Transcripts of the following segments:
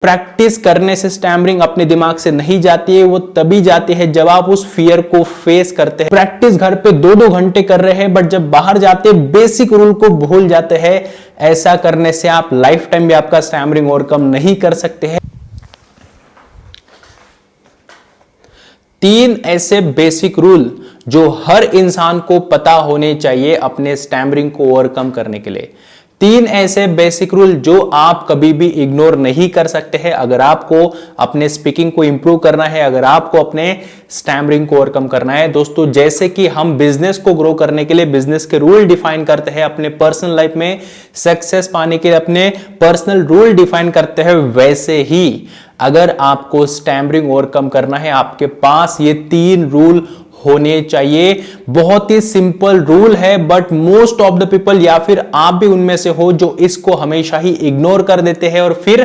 Practice करने से stammering अपने दिमाग से नहीं जाती है, वो तभी जाती है जब आप उस फियर को फेस करते हैं। प्रैक्टिस घर पे 2-2 घंटे कर रहे हैं, बट जब बाहर जाते हैं बेसिक रूल को भूल जाते हैं। ऐसा करने से आप लाइफ टाइम भी आपका स्टैमरिंग ओवरकम नहीं कर सकते हैं। 3 ऐसे बेसिक रूल जो हर इंसान को पता होने चाहिए अपने स्टैमरिंग को ओवरकम करने के लिए। 3 ऐसे बेसिक रूल जो आप कभी भी इग्नोर नहीं कर सकते हैं अगर आपको अपने स्पीकिंग को इंप्रूव करना है, अगर आपको अपने स्टैमरिंग को ओवरकम करना है। दोस्तों, जैसे कि हम बिजनेस को ग्रो करने के लिए बिजनेस के रूल डिफाइन करते हैं, अपने पर्सनल लाइफ में सक्सेस पाने के लिए अपने पर्सनल रूल डिफाइन करते हैं, वैसे ही अगर आपको स्टैमरिंग ओवरकम करना है, आपके पास ये 3 रूल होने चाहिए। बहुत ही सिंपल रूल है, but most of the people या फिर आप भी उनमें से हो जो इसको हमेशा ही इग्नोर कर देते हैं और फिर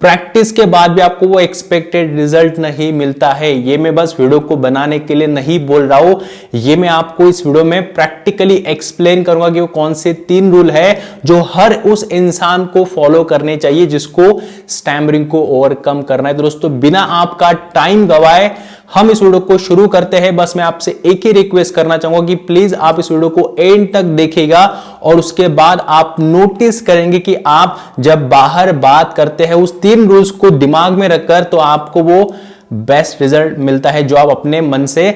प्रैक्टिस के बाद भी आपको वो एक्सपेक्टेड रिजल्ट नहीं मिलता है। ये मैं बस वीडियो को बनाने के लिए नहीं बोल रहा हूं, ये मैं आपको इस वीडियो में प्रैक्टिकली एक्सप्लेन करूंगा कि वो कौन से 3 रूल है जो हर उस इंसान को फॉलो करने चाहिए जिसको स्टैमरिंग को ओवरकम करना है। दोस्तों, बिना आपका टाइम गवाए हम इस वीडियो को शुरू करते हैं। बस मैं आपसे एक ही रिक्वेस्ट करना चाहूंगा कि प्लीज आप इस वीडियो को एंड तक देखिएगा और उसके बाद आप नोटिस करेंगे कि आप जब बाहर बात करते हैं उस 3 रूल्स को दिमाग में रखकर, तो आपको वो बेस्ट रिजल्ट मिलता है जो आप अपने मन से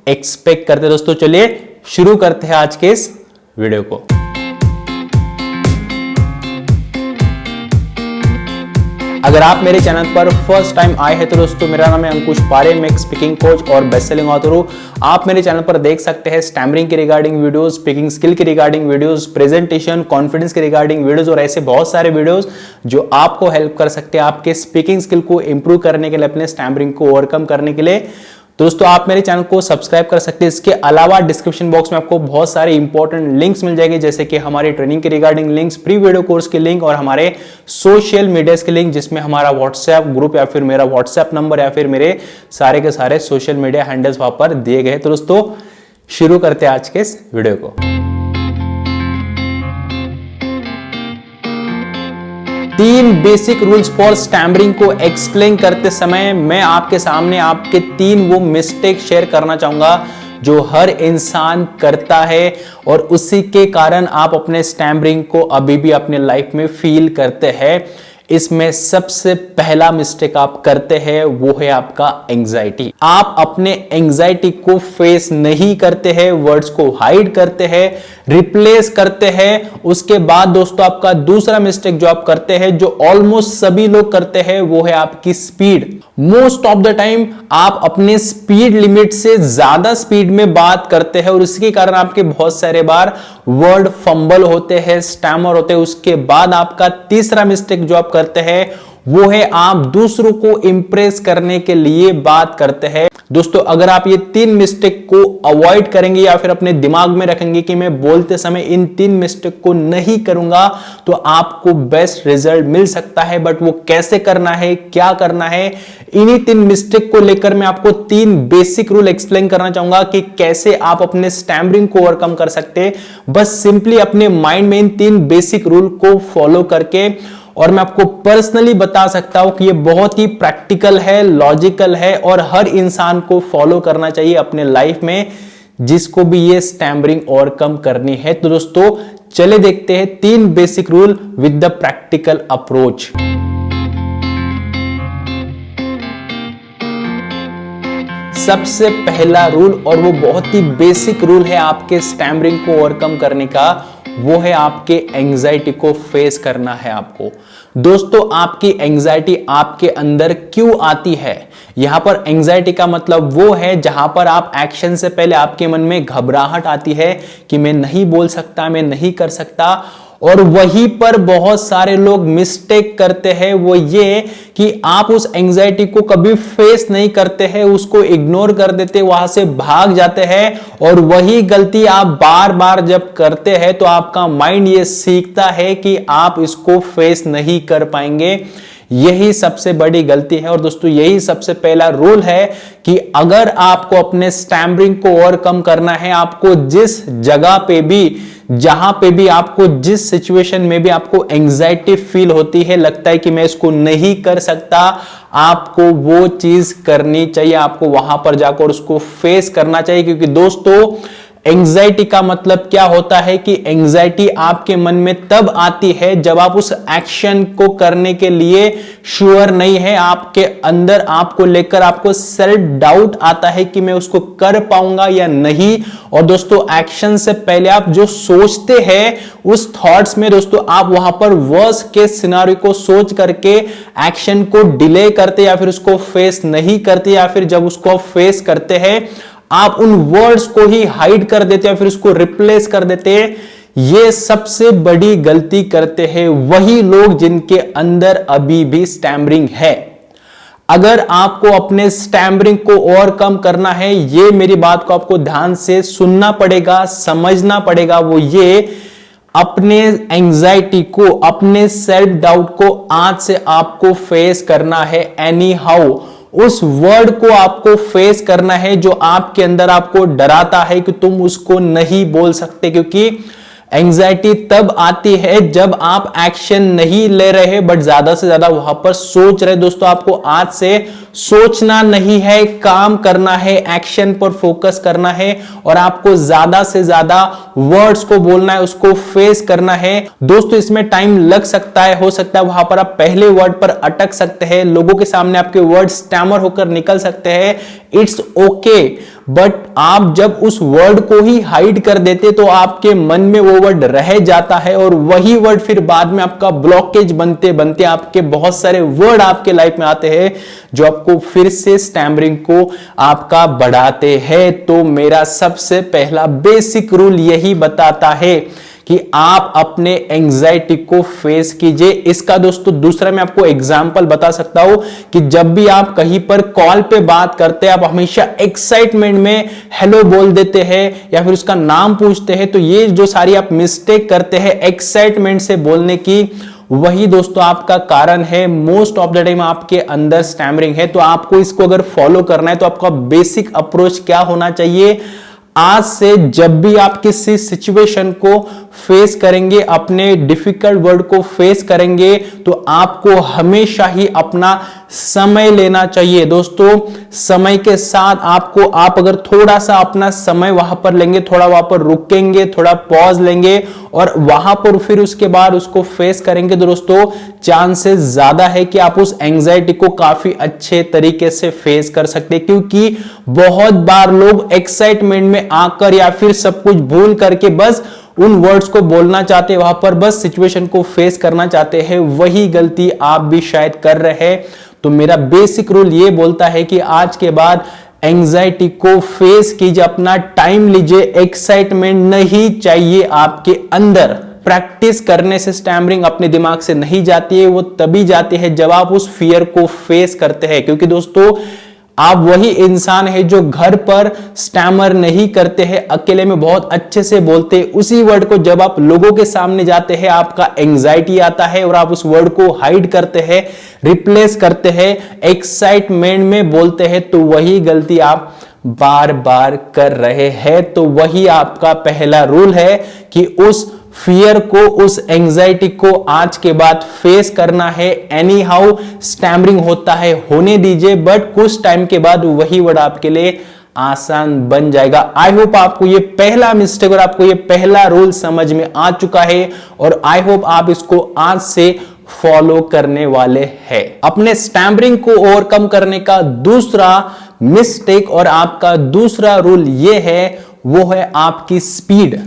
एक्सपेक्ट करते हैं। दोस्तों, चलिए शुरू करते हैं आज के इस वीडियो को। अगर आप मेरे चैनल पर फर्स्ट टाइम आए हैं तो दोस्तों, मेरा नाम है अंकुश पारे, मैं एक स्पीकिंग कोच और बेस्ट सेलिंग ऑथर हूं। आप मेरे चैनल पर देख सकते हैं स्टैमरिंग के रिगार्डिंग वीडियोस, स्पीकिंग स्किल के रिगार्डिंग वीडियोस, प्रेजेंटेशन, कॉन्फिडेंस के रिगार्डिंग वीडियोस और ऐसे बहुत सारे वीडियोस जो आपको हेल्प कर सकते हैं आपके स्पीकिंग स्किल को इंप्रूव करने के लिए, अपने स्टैमरिंग को ओवरकम करने के लिए। दोस्तों, आप मेरे चैनल को सब्सक्राइब कर सकते हैं। इसके अलावा डिस्क्रिप्शन बॉक्स में आपको बहुत सारे इंपॉर्टेंट लिंक्स मिल जाएंगे, जैसे कि हमारी ट्रेनिंग के regarding links, pre video course के लिंक और हमारे सोशल मीडिया के लिंक, जिसमें हमारा व्हाट्सएप ग्रुप या फिर मेरा व्हाट्सएप नंबर या फिर मेरे सारे के सारे सोशल मीडिया हैंडल्स वहां पर दिए गए। तो दोस्तों, शुरू करते हैं आज के इस वीडियो को। 3 बेसिक रूल्स फॉर स्टैमरिंग को एक्सप्लेन करते समय मैं आपके सामने आपके 3 वो मिस्टेक शेयर करना चाहूंगा जो हर इंसान करता है और उसी के कारण आप अपने स्टैमरिंग को अभी भी अपने लाइफ में फील करते हैं। इसमें सबसे पहला मिस्टेक आप करते हैं वो है आपका एंजाइटी। आप अपने एंजाइटी को फेस नहीं करते हैं, वर्ड्स को हाइड करते हैं, रिप्लेस करते हैं। उसके बाद दोस्तों, आपका दूसरा मिस्टेक जो आप करते हैं, जो ऑलमोस्ट सभी लोग करते हैं, वो है आपकी speed. Most of the time आप अपने स्पीड लिमिट से ज्यादा स्पीड में बात करते हैं और इसके कारण आपके बहुत सारे बार वर्ड फंबल होते हैं, स्टैमर होते हैं। उसके बाद आपका तीसरा मिस्टेक जो आप करते हैं वो है आप दूसरों को इंप्रेस करने के लिए बात करते हैं। दोस्तों, अगर आप ये 3 मिस्टेक को अवॉइड करेंगे या फिर अपने दिमाग में रखेंगे कि मैं बोलते समय इन 3 मिस्टेक को नहीं करूंगा, तो आपको बेस्ट रिजल्ट मिल सकता है। बट वो कैसे करना है, क्या करना है, इन्हीं 3 मिस्टेक को लेकर मैं आपको 3 बेसिक रूल एक्सप्लेन करना चाहूंगा कि कैसे आप अपने स्टैमरिंग को ओवरकम कर सकते हैं। बस सिंपली अपने माइंड में इन 3 बेसिक रूल को फॉलो करके, और मैं आपको पर्सनली बता सकता हूं कि ये बहुत ही प्रैक्टिकल है, लॉजिकल है और हर इंसान को फॉलो करना चाहिए अपने लाइफ में जिसको भी ये स्टैमरिंग ओवरकम करनी है। तो दोस्तों, चले देखते हैं 3 basic rule with the practical approach. सबसे पहला रूल, और वो बहुत ही बेसिक रूल है आपके स्टैमरिंग को ओवरकम करने का, वो है आपके एंजाइटी को फेस करना है आपको। दोस्तों, आपकी एंजाइटी आपके अंदर क्यों आती है? यहां पर एंजाइटी का मतलब वो है जहां पर आप एक्शन से पहले आपके मन में घबराहट आती है कि मैं नहीं बोल सकता, मैं नहीं कर सकता। और वहीं पर बहुत सारे लोग मिस्टेक करते हैं, वो ये कि आप उस एंजाइटी को कभी फेस नहीं करते हैं, उसको इग्नोर कर देते, वहां से भाग जाते हैं। और वही गलती आप बार बार जब करते हैं तो आपका माइंड ये सीखता है कि आप इसको फेस नहीं कर पाएंगे। यही सबसे बड़ी गलती है। और दोस्तों, यही सबसे पहला रूल है कि अगर आपको अपने स्टैमरिंग को ओवरकम करना है, आपको जिस जगह पे भी जहां पे भी आपको, जिस सिचुएशन में भी आपको एंजाइटी फील होती है, लगता है कि मैं इसको नहीं कर सकता, आपको वो चीज करनी चाहिए, आपको वहां पर जाकर उसको फेस करना चाहिए। क्योंकि दोस्तों, एंजाइटी का मतलब क्या होता है कि एंजाइटी आपके मन में तब आती है जब आप उस एक्शन को करने के लिए श्योर नहीं है, आपके अंदर आपको लेकर आपको सेल्फ डाउट आता है कि मैं उसको कर पाऊंगा या नहीं। और दोस्तों, एक्शन से पहले आप जो सोचते हैं उस थॉट्स में दोस्तों आप वहां पर वर्स्ट केस सिनेरियो को सोच करके एक्शन को डिले करते या फिर उसको फेस नहीं करते, या फिर जब उसको फेस करते हैं आप उन वर्ड्स को ही हाइड कर देते हैं, फिर उसको रिप्लेस कर देते हैं। ये सबसे बड़ी गलती करते हैं वही लोग जिनके अंदर अभी भी स्टैमरिंग है। अगर आपको अपने स्टैमरिंग को ओवरकम करना है, ये मेरी बात को आपको ध्यान से सुनना पड़ेगा, समझना पड़ेगा। वो ये अपने एंजाइटी को, अपने सेल्फ डाउट को आज से आपको फेस करना है एनी हाउ। उस वर्ड को आपको फेस करना है जो आपके अंदर आपको डराता है कि तुम उसको नहीं बोल सकते। क्योंकि एंजाइटी तब आती है जब आप एक्शन नहीं ले रहे बट ज्यादा से ज्यादा वहां पर सोच रहे। दोस्तों, आपको आज से सोचना नहीं है, काम करना है, एक्शन पर फोकस करना है और आपको ज्यादा से ज्यादा वर्ड्स को बोलना है, उसको फेस करना है। दोस्तों, इसमें टाइम लग सकता है, हो सकता है वहां पर आप पहले वर्ड पर अटक सकते हैं, लोगों के सामने आपके वर्ड स्टैमर होकर निकल सकते हैं, इट्स ओके। बट आप जब उस वर्ड को ही हाइड कर देते तो आपके मन में वो वर्ड रह जाता है और वही वर्ड फिर बाद में आपका ब्लॉकेज बनते बनते आपके बहुत सारे वर्ड आपके लाइफ में आते हैं जो आपको फिर से स्टैमरिंग को आपका बढ़ाते हैं। तो मेरा सबसे पहला बेसिक रूल यही बताता है कि आप अपने एंजाइटी को फेस कीजिए। इसका दोस्तों दूसरा मैं आपको एग्जांपल बता सकता हूं कि जब भी आप कहीं पर कॉल पे बात करते हैं, आप हमेशा एक्साइटमेंट में हेलो बोल देते हैं या फिर उसका नाम पूछते हैं, तो ये जो सारी आप मिस्टेक करते हैं एक्साइटमेंट से बोलने की, वही दोस्तों आपका कारण है। मोस्ट ऑफ द टाइम आपके अंदर स्टैमरिंग है। तो आपको इसको अगर फॉलो करना है तो आपका बेसिक अप्रोच क्या होना चाहिए, आज से जब भी आप किसी सिचुएशन को फेस करेंगे, अपने डिफिकल्ट वर्ड को फेस करेंगे, तो आपको हमेशा ही अपना समय लेना चाहिए। दोस्तों, समय के साथ आपको, आप अगर थोड़ा सा अपना समय वहां पर लेंगे, थोड़ा वहां पर रुकेंगे, थोड़ा पॉज लेंगे और वहां पर फिर उसके बाद उसको फेस करेंगे, तो दोस्तों चांसेस ज्यादा है कि आप उस एंजाइटी को काफी अच्छे तरीके से फेस कर सकते हैं। क्योंकि बहुत बार लोग एक्साइटमेंट में आकर या फिर सब कुछ भूल करके बस उन वर्ड्स को बोलना चाहते हैं, वहां पर बस सिचुएशन को फेस करना चाहते हैं। वही गलती आप भी शायद कर रहे हैं। तो मेरा बेसिक रूल ये बोलता है कि आज के बाद एंजाइटी को फेस कीजिए, अपना टाइम लीजिए, एक्साइटमेंट नहीं चाहिए आपके अंदर। प्रैक्टिस करने से स्टैमरिंग अपने दिमाग से नहीं जाती है, वो तभी जाती है जब आप उस फियर को फेस करते हैं। क्योंकि दोस्तों, आप वही इंसान है जो घर पर स्टैमर नहीं करते हैं, अकेले में बहुत अच्छे से बोलते हैं। उसी वर्ड को जब आप लोगों के सामने जाते हैं आपका एंजाइटी आता है और आप उस वर्ड को हाइड करते हैं, रिप्लेस करते हैं, एक्साइटमेंट में बोलते हैं, तो वही गलती आप बार बार कर रहे हैं। तो वही आपका पहला रूल है कि उस फियर को, उस एंजाइटी को आज के बाद फेस करना है। एनी हाउ स्टैमरिंग होता है, होने दीजिए, बट कुछ टाइम के बाद वही वर्ड आपके लिए आसान बन जाएगा। आई होप आपको ये पहला मिस्टेक और आपको ये पहला रूल समझ में आ चुका है और आई होप आप इसको आज से फॉलो करने वाले हैं। अपने स्टैमरिंग को ओवरकम करने का दूसरा मिस्टेक और आपका दूसरा रूल ये है, वो है आपकी speed.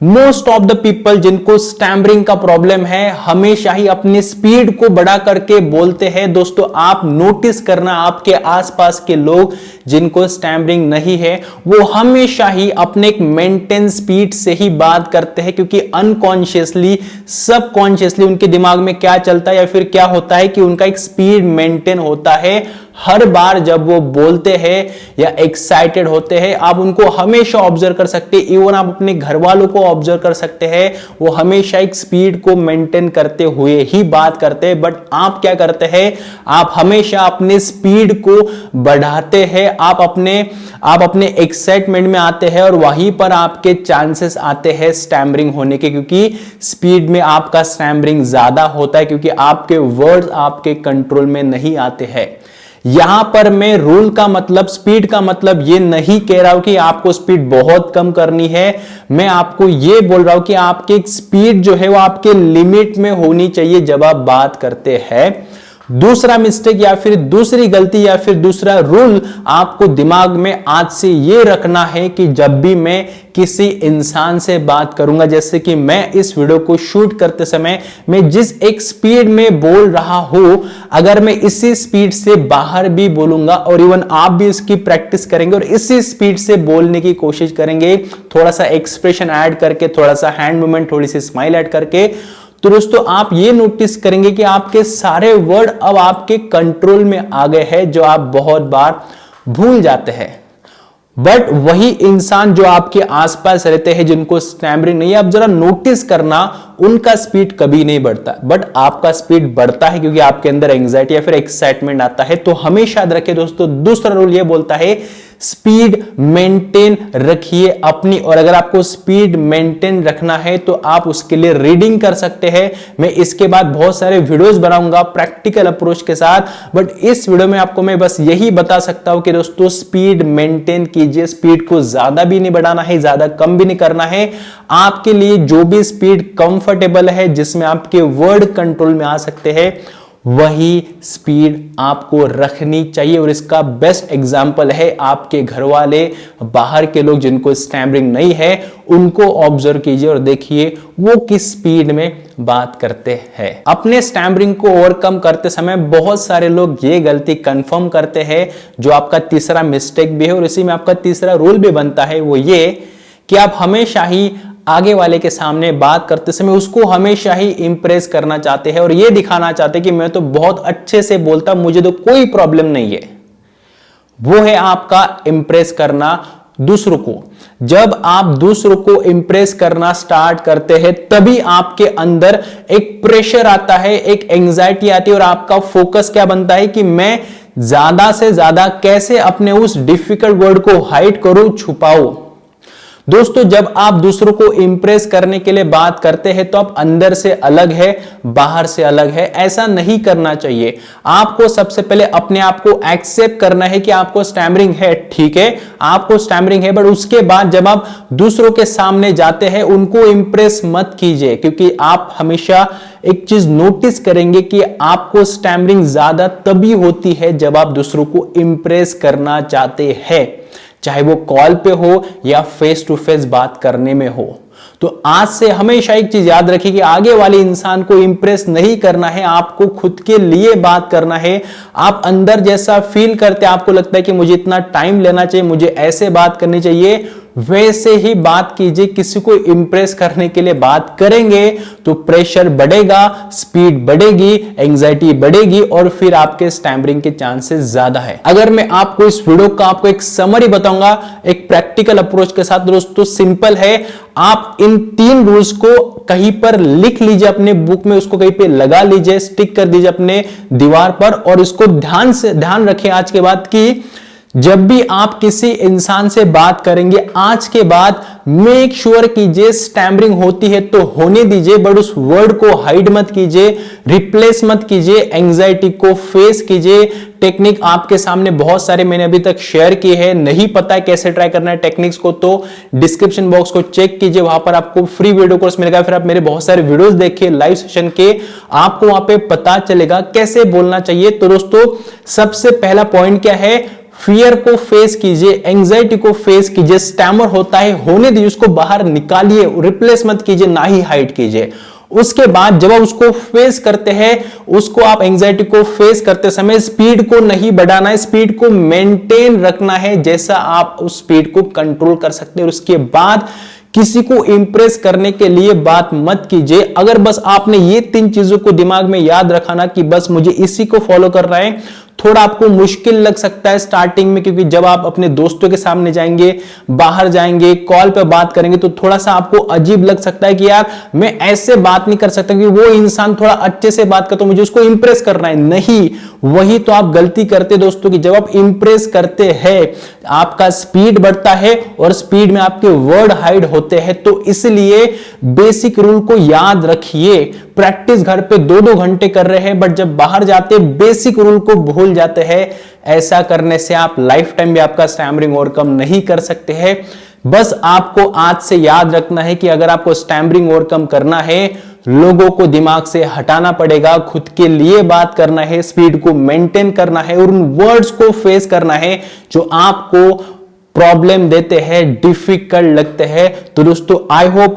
Most of the people जिनको स्टैमरिंग का प्रॉब्लम है हमेशा ही अपनी स्पीड को बढ़ा करके बोलते हैं। दोस्तों, आप नोटिस करना, आपके आसपास के लोग जिनको स्टैमरिंग नहीं है वो हमेशा ही अपने एक मेंटेन स्पीड से ही बात करते हैं। क्योंकि अनकॉन्शियसली, सबकॉन्शियसली उनके दिमाग में क्या चलता है या फिर क्या होता है कि उनका एक स्पीड मेंटेन होता है। हर बार जब वो बोलते हैं या एक्साइटेड होते हैं, आप उनको हमेशा ऑब्जर्व कर सकते हैं। इवन आप अपने घर वालों को ऑब्जर्व कर सकते हैं, वो हमेशा एक स्पीड को मेंटेन करते हुए ही बात करते हैं। बट आप क्या करते हैं, आप हमेशा अपने स्पीड को बढ़ाते हैं, आप अपने एक्साइटमेंट में आते हैं और वहीं पर आपके चांसेस आते हैं स्टैमरिंग होने के, क्योंकि स्पीड में आपका स्टैमरिंग ज्यादा होता है, क्योंकि आपके वर्ड्स आपके कंट्रोल में नहीं आते हैं। यहां पर मैं रूल का मतलब, स्पीड का मतलब ये नहीं कह रहा हूं कि आपको स्पीड बहुत कम करनी है। मैं आपको ये बोल रहा हूं कि आपकी स्पीड जो है वो आपके लिमिट में होनी चाहिए जब आप बात करते हैं। दूसरा मिस्टेक या फिर दूसरी गलती या फिर दूसरा रूल आपको दिमाग में आज से ये रखना है कि जब भी मैं किसी इंसान से बात करूंगा, जैसे कि मैं इस वीडियो को शूट करते समय मैं जिस एक स्पीड में बोल रहा हूं, अगर मैं इसी स्पीड से बाहर भी बोलूंगा और इवन आप भी इसकी प्रैक्टिस करेंगे और इसी स्पीड से बोलने की कोशिश करेंगे, थोड़ा सा एक्सप्रेशन ऐड करके, थोड़ा सा हैंड मूवमेंट, थोड़ी सी स्माइल ऐड करके, तो दोस्तों आप ये नोटिस करेंगे कि आपके सारे वर्ड अब आपके कंट्रोल में आ गए हैं, जो आप बहुत बार भूल जाते हैं। बट वही इंसान जो आपके आसपास रहते हैं, जिनको स्टैमरिंग नहीं है, आप जरा नोटिस करना, उनका स्पीड कभी नहीं बढ़ता, बट आपका स्पीड बढ़ता है क्योंकि आपके अंदर एंग्जाइटी या फिर एक्साइटमेंट आता है। तो हमेशा याद रखिए दोस्तों, दूसरा रूल ये बोलता है स्पीड मेंटेन रखिए अपनी, और अगर आपको स्पीड मेंटेन रखना है तो आप उसके लिए रीडिंग कर सकते हैं। मैं इसके बाद बहुत सारे वीडियोस बनाऊंगा प्रैक्टिकल अप्रोच के साथ, बट इस वीडियो में आपको मैं बस यही बता सकता हूं कि दोस्तों स्पीड मेंटेन कीजिए, स्पीड को ज्यादा भी नहीं बढ़ाना है, ज्यादा कम भी नहीं करना है। आपके लिए जो भी स्पीड कंफर्टेबल है, जिसमें आपके वर्ड कंट्रोल में आ सकते हैं, वही स्पीड आपको रखनी चाहिए। और इसका बेस्ट एग्जांपल है आपके घर वाले, बाहर के लोग जिनको स्टैमरिंग नहीं है, उनको ऑब्जर्व कीजिए और देखिए वो किस स्पीड में बात करते हैं। अपने स्टैमरिंग को ओवरकम करते समय बहुत सारे लोग ये गलती कंफर्म करते हैं, जो आपका तीसरा मिस्टेक भी है, और इसी में आपका तीसरा रूल भी बनता है, वो ये कि आप हमेशा ही आगे वाले के सामने बात करते समय उसको हमेशा ही इंप्रेस करना चाहते हैं और ये दिखाना चाहते हैं कि मैं तो बहुत अच्छे से बोलता, मुझे तो कोई प्रॉब्लम नहीं है। वो है आपका इंप्रेस करना दूसरों को। जब आप दूसरों को इंप्रेस करना स्टार्ट करते हैं, तभी आपके अंदर एक प्रेशर आता है, एक एंग्जाइटी आती है, और आपका फोकस क्या बनता है कि मैं ज्यादा से ज्यादा कैसे अपने उस डिफिकल्ट वर्ड को हाइड करूं, छुपाऊं। दोस्तों जब आप दूसरों को इंप्रेस करने के लिए बात करते हैं, तो आप अंदर से अलग है, बाहर से अलग है, ऐसा नहीं करना चाहिए। आपको सबसे पहले अपने आप को एक्सेप्ट करना है कि आपको स्टैमरिंग है, ठीक है, आपको स्टैमरिंग है, बट उसके बाद जब आप दूसरों के सामने जाते हैं, उनको इंप्रेस मत कीजिए, क्योंकि आप हमेशा एक चीज नोटिस करेंगे कि आपको स्टैमरिंग ज्यादा तभी होती है जब आप दूसरों को इंप्रेस करना चाहते हैं, चाहे वो कॉल पे हो या फेस टू फेस बात करने में हो। तो आज से हमेशा एक चीज याद रखिए कि आगे वाले इंसान को इंप्रेस नहीं करना है, आपको खुद के लिए बात करना है। आप अंदर जैसा फील करते हैं, आपको लगता है कि मुझे इतना टाइम लेना चाहिए, मुझे ऐसे बात करनी चाहिए, वैसे ही बात कीजिए। किसी को इंप्रेस करने के लिए बात करेंगे तो प्रेशर बढ़ेगा, स्पीड बढ़ेगी, एंग्जाइटी बढ़ेगी, और फिर आपके स्टैमरिंग के चांसेस ज्यादा है। अगर मैं आपको इस वीडियो का आपको एक समरी बताऊंगा एक प्रैक्टिकल अप्रोच के साथ, दोस्तों सिंपल है। आप इन 3 रूल्स को कहीं पर लिख लीजिए, अपने बुक में उसको कहीं पे लगा लीजिए, स्टिक कर दीजिए अपने दीवार पर, और इसको ध्यान रखें आज के बाद कि जब भी आप किसी इंसान से बात करेंगे, आज के बाद मेक श्योर कीजिए स्टैमरिंग होती है तो होने दीजिए, बट उस वर्ड को हाइड मत कीजिए, रिप्लेस मत कीजिए, एंग्जाइटी को फेस कीजिए। टेक्निक आपके सामने बहुत सारे मैंने अभी तक शेयर किए हैं, नहीं पता है कैसे ट्राई करना है टेक्निक्स को, तो डिस्क्रिप्शन बॉक्स को चेक कीजिए, वहां पर आपको फ्री वीडियो कोर्स मिलेगा। फिर आप मेरे बहुत सारे वीडियोस देखिए लाइव सेशन के, आपको वहां पे पता चलेगा कैसे बोलना चाहिए। तो दोस्तों सबसे पहला पॉइंट क्या है, फियर को फेस कीजिए, एंग्जाइटी को फेस कीजिए। स्टैमर होता है, होने दीजिए, उसको बाहर निकालिए, रिप्लेस मत कीजिए, ना ही हाइड कीजिए। उसके बाद जब आप उसको फेस करते हैं, उसको आप एंग्जाइटी को फेस करते समय स्पीड को नहीं बढ़ाना है, स्पीड को मेंटेन रखना है, जैसा आप उस स्पीड को कंट्रोल कर सकते हैं। उसके बाद किसी को इंप्रेस करने के लिए बात मत कीजिए। अगर बस आपने ये 3 चीजों को दिमाग में याद रखा ना कि बस मुझे इसी को फॉलो करना है, थोड़ा आपको मुश्किल लग सकता है स्टार्टिंग में, क्योंकि जब आप अपने दोस्तों के सामने जाएंगे, बाहर जाएंगे, कॉल पे बात करेंगे, तो थोड़ा सा आपको अजीब लग सकता है कि यार मैं ऐसे बात नहीं कर सकता कि वो इंसान थोड़ा अच्छे से बात करता, तो मुझे उसको इंप्रेस करना है। नहीं, वही तो आप गलती करते दोस्तों कि जब आप इंप्रेस करते हैं आपका स्पीड बढ़ता है और स्पीड में आपके वर्ड हाइड होते हैं। तो इसलिए बेसिक रूल को याद रखिए। प्रैक्टिस घर पे 2-2 घंटे कर रहे हैं, बट जब बाहर जाते बेसिक रूल को भूल जाते हैं। ऐसा करने से आप लाइफ टाइम भी आपका स्टैमरिंग ओवरकम नहीं कर सकते हैं। बस आपको आज से याद रखना है कि अगर आपको स्टैमरिंग ओवरकम करना है, लोगों को दिमाग से हटाना पड़ेगा, खुद के लिए बात करना है, स्पीड को मेंटेन करना है और उन वर्ड्स को फेस करना है जो आपको प्रॉब्लम देते हैं, डिफिकल्ट लगते हैं। तो दोस्तों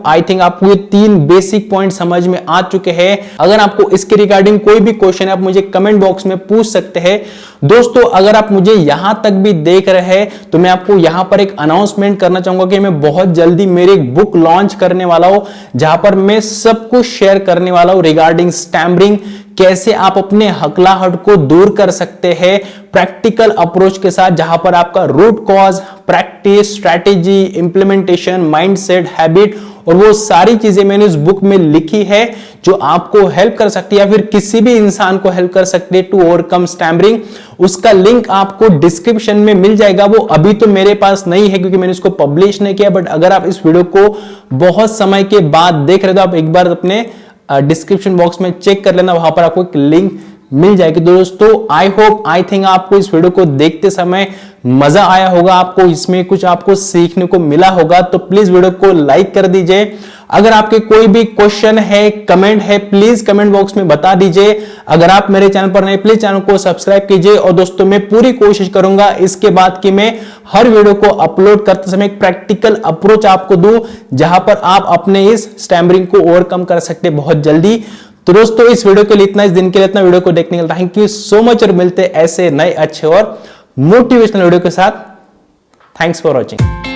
आई थिंक आपको ये 3 बेसिक पॉइंट समझ में आ चुके हैं। अगर आपको इसके रिगार्डिंग कोई भी क्वेश्चन है, आप मुझे कमेंट बॉक्स में पूछ सकते हैं। दोस्तों अगर आप मुझे यहां तक भी देख रहे हैं तो मैं आपको यहां पर एक अनाउंसमेंट करना चाहूंगा कि मैं बहुत जल्दी मेरी एक बुक लॉन्च करने वाला हूं, जहां पर मैं सब कुछ शेयर करने वाला हूं रिगार्डिंग स्टैमरिंग, कैसे आप अपने हकलाहट को दूर कर सकते हैं प्रैक्टिकल अप्रोच के साथ, जहां पर आपका root cause, practice, strategy, implementation, mindset, habit और वो सारी चीजें मैंने इस बुक में लिखी है जो आपको हेल्प कर सकती है या फिर किसी भी इंसान को हेल्प कर सकती है टू ओवरकम स्टैमरिंग। उसका लिंक आपको डिस्क्रिप्शन में मिल जाएगा। वो अभी तो मेरे पास नहीं है क्योंकि मैंने इसको पब्लिश नहीं किया, बट अगर आप इस वीडियो को बहुत समय के बाद देख रहे हो तो आप एक बार अपने डिस्क्रिप्शन बॉक्स में चेक कर लेना, वहां पर आपको एक लिंक मिल जाएगी। दोस्तों आई थिंक आपको इस वीडियो को देखते समय मजा आया होगा, आपको इसमें कुछ आपको सीखने को मिला होगा। तो प्लीज वीडियो को लाइक कर दीजिए। अगर आपके कोई भी क्वेश्चन है, कमेंट है, प्लीज कमेंट बॉक्स में बता दीजिए। अगर आप मेरे चैनल पर नए, प्लीज चैनल को सब्सक्राइब कीजिए। और दोस्तों मैं पूरी कोशिश करूंगा इसके बाद कि मैं हर वीडियो को अपलोड करते समय एक प्रैक्टिकल अप्रोच आपको दूं, जहां पर आप अपने इस स्टैमरिंग को ओवरकम कर सकते बहुत जल्दी। तो दोस्तों इस वीडियो के लिए इतना, इस दिन के लिए इतना। वीडियो को देखने के लिए थैंक यू सो मच और मिलते ऐसे नए अच्छे और मोटिवेशनल वीडियो के साथ। Thanks for watching.